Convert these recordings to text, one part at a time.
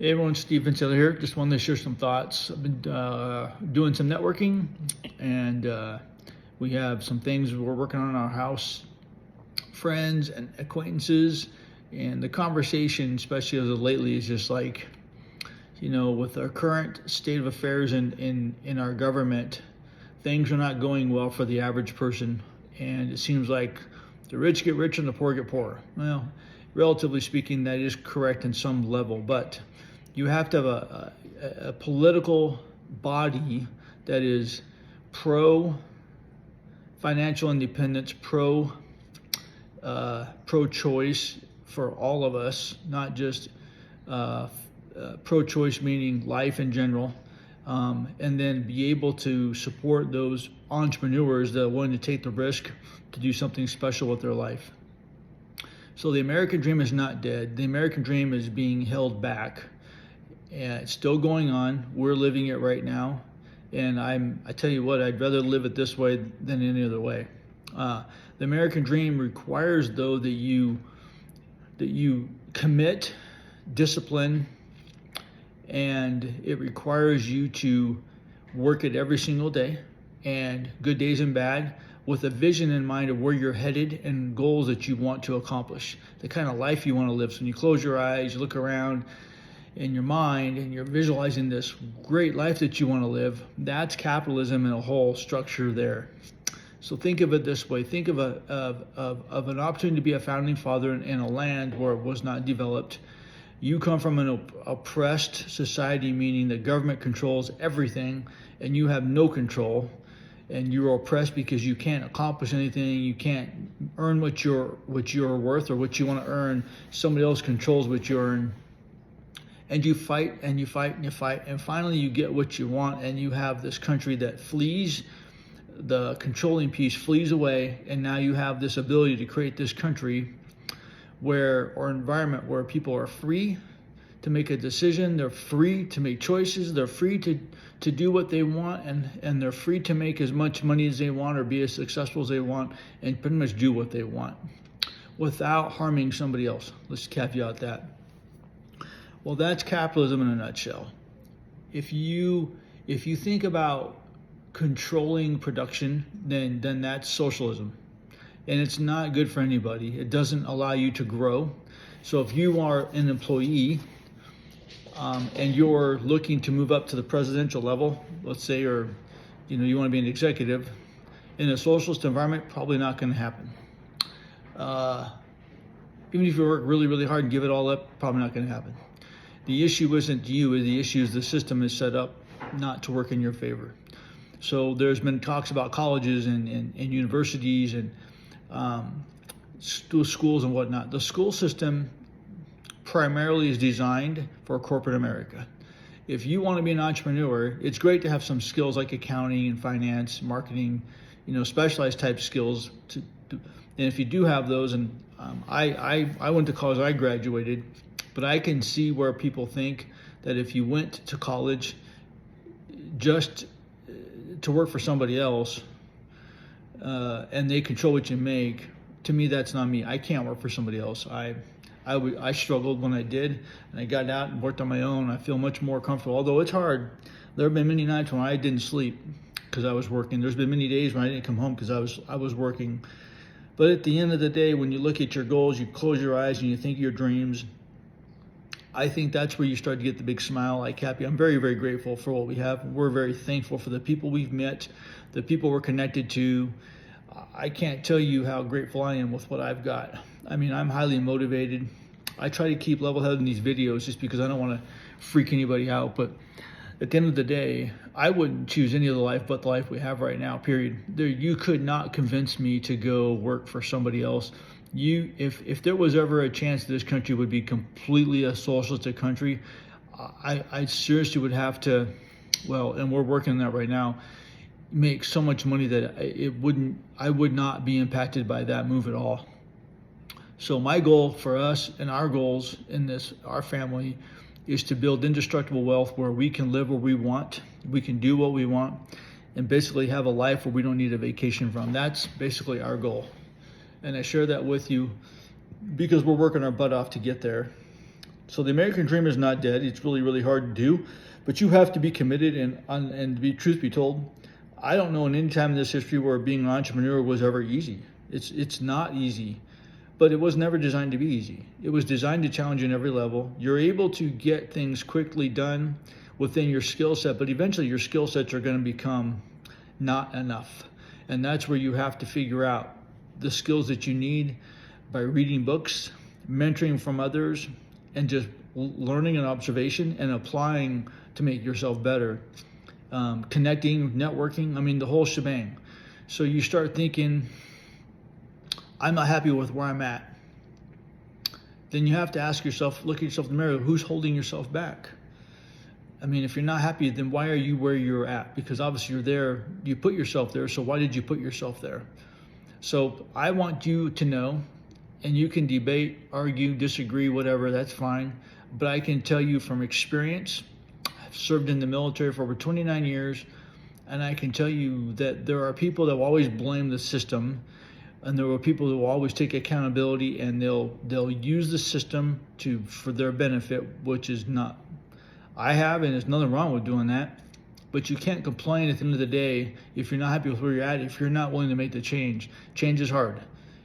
Hey everyone, Steve Vincella here. Just wanted to share some thoughts. I've been doing some networking, and we have some things we're working on in our house, friends and acquaintances, and the conversation, especially as of lately, is just like, with our current state of affairs in our government, things are not going well for the average person, and it seems like the rich get richer and the poor get poorer. Well, relatively speaking, that is correct in some level, but you have to have a political body that is pro financial independence, pro choice for all of us, not just pro choice meaning life in general, and then be able to support those entrepreneurs that are willing to take the risk to do something special with their life. So the American dream is not dead. The American dream is being held back. And it's still going on. We're living it right now. And I tell you what, I'd rather live it this way than any other way. The American dream requires, though, that you commit discipline, and it requires you to work it every single day, and good days and bad, with a vision in mind of where you're headed and goals that you want to accomplish, the kind of life you want to live. So when you close your eyes, you look around in your mind and you're visualizing this great life that you want to live, that's capitalism in a whole structure there. So think of it this way. Think of an opportunity to be a founding father in a land where it was not developed. You come from an oppressed society, meaning the government controls everything and you have no control, and you're oppressed because you can't accomplish anything, you can't earn what you're worth or what you want to earn. Somebody else controls what you earn. And you fight and you fight and you fight, and finally you get what you want, and you have this country that flees, the controlling piece flees away, and now you have this ability to create this country or environment where people are free to make a decision, they're free to make choices, they're free to do what they want, and they're free to make as much money as they want or be as successful as they want, and pretty much do what they want without harming somebody else. Let's caveat that. Well, that's capitalism in a nutshell. If you think about controlling production, then that's socialism. And it's not good for anybody. It doesn't allow you to grow. So if you are an employee and you're looking to move up to the presidential level, let's say, or you want to be an executive, in a socialist environment, probably not going to happen. Even if you work really, really hard and give it all up, probably not going to happen. The issue isn't you, the issue is the system is set up not to work in your favor. So there's been talks about colleges and universities and schools and whatnot. The school system primarily is designed for corporate America. If you want to be an entrepreneur, it's great to have some skills like accounting and finance, marketing, specialized type skills. And if you do have those, and I went to college, I graduated, but I can see where people think that if you went to college just to work for somebody else and they control what you make, to me that's not me. I can't work for somebody else. I struggled when I did, and I got out and worked on my own. I feel much more comfortable, although it's hard. There have been many nights when I didn't sleep because I was working. There's been many days when I didn't come home because I was working. But at the end of the day, when you look at your goals, you close your eyes and you think of your dreams, I think that's where you start to get the big smile, like happy. I'm very, very grateful for what we have. We're very thankful for the people we've met, the people we're connected to. I can't tell you how grateful I am with what I've got. I mean, I'm highly motivated. I try to keep level-headed in these videos just because I don't want to freak anybody out. But at the end of the day, I wouldn't choose any other life but the life we have right now, period. You could not convince me to go work for somebody else. If there was ever a chance that this country would be completely a socialistic country, I seriously would have to, and we're working on that right now, make so much money that I would not be impacted by that move at all. So my goal for us and our goals in our family is to build indestructible wealth where we can live where we want, we can do what we want, and basically have a life where we don't need a vacation from. That's basically our goal. And I share that with you because we're working our butt off to get there. So the American dream is not dead. It's really, really hard to do, but you have to be committed. And be truth be told, I don't know in any time in this history where being an entrepreneur was ever easy. It's not easy, but it was never designed to be easy. It was designed to challenge you in every level. You're able to get things quickly done within your skill set, but eventually your skill sets are going to become not enough. And that's where you have to figure out the skills that you need by reading books, mentoring from others, and just learning and observation and applying to make yourself better. Connecting, networking, I mean, the whole shebang. So you start thinking, I'm not happy with where I'm at. Then you have to ask yourself, look at yourself in the mirror, who's holding yourself back? I mean, if you're not happy, then why are you where you're at? Because obviously you're there, you put yourself there, so why did you put yourself there? So I want you to know, and you can debate, argue, disagree, whatever, that's fine. But I can tell you from experience, I've served in the military for over 29 years, and I can tell you that there are people that will always blame the system, and there are people that will always take accountability, and they'll use the system for their benefit, which is not. I have, and there's nothing wrong with doing that. But you can't complain at the end of the day if you're not happy with where you're at, if you're not willing to make the change. Change is hard.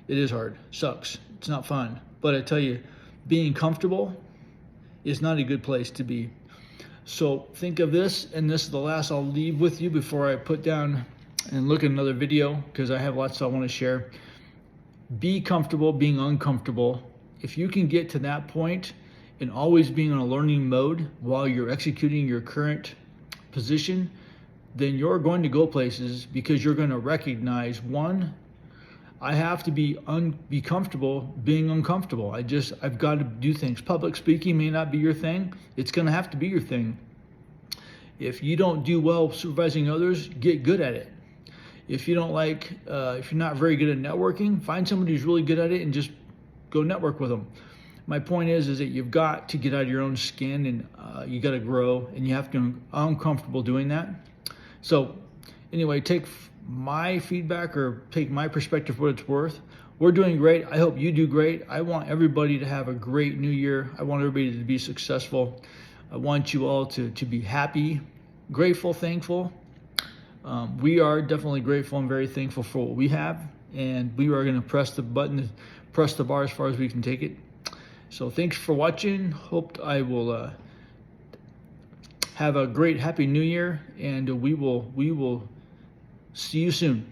It is hard. Sucks. It's not fun. But I tell you, being comfortable is not a good place to be. So think of this, and this is the last I'll leave with you before I put down and look at another video, because I have lots I want to share. Be comfortable being uncomfortable. If you can get to that point and always being in a learning mode while you're executing your current position, then you're going to go places, because you're going to recognize, one, I have to be comfortable being uncomfortable. I've got to do things. Public speaking may not be your thing. It's going to have to be your thing. If you don't do well supervising others, get good at it. If you don't if you're not very good at networking, find somebody who's really good at it and just go network with them. My point is that you've got to get out of your own skin, and you got to grow, and you have to be uncomfortable doing that. So anyway, take my feedback or take my perspective for what it's worth. We're doing great. I hope you do great. I want everybody to have a great new year. I want everybody to be successful. I want you all to be happy, grateful, thankful. We are definitely grateful and very thankful for what we have, and we are going to press the button, press the bar as far as we can take it. So thanks for watching. Hope I will have a great, happy new year, and we will see you soon.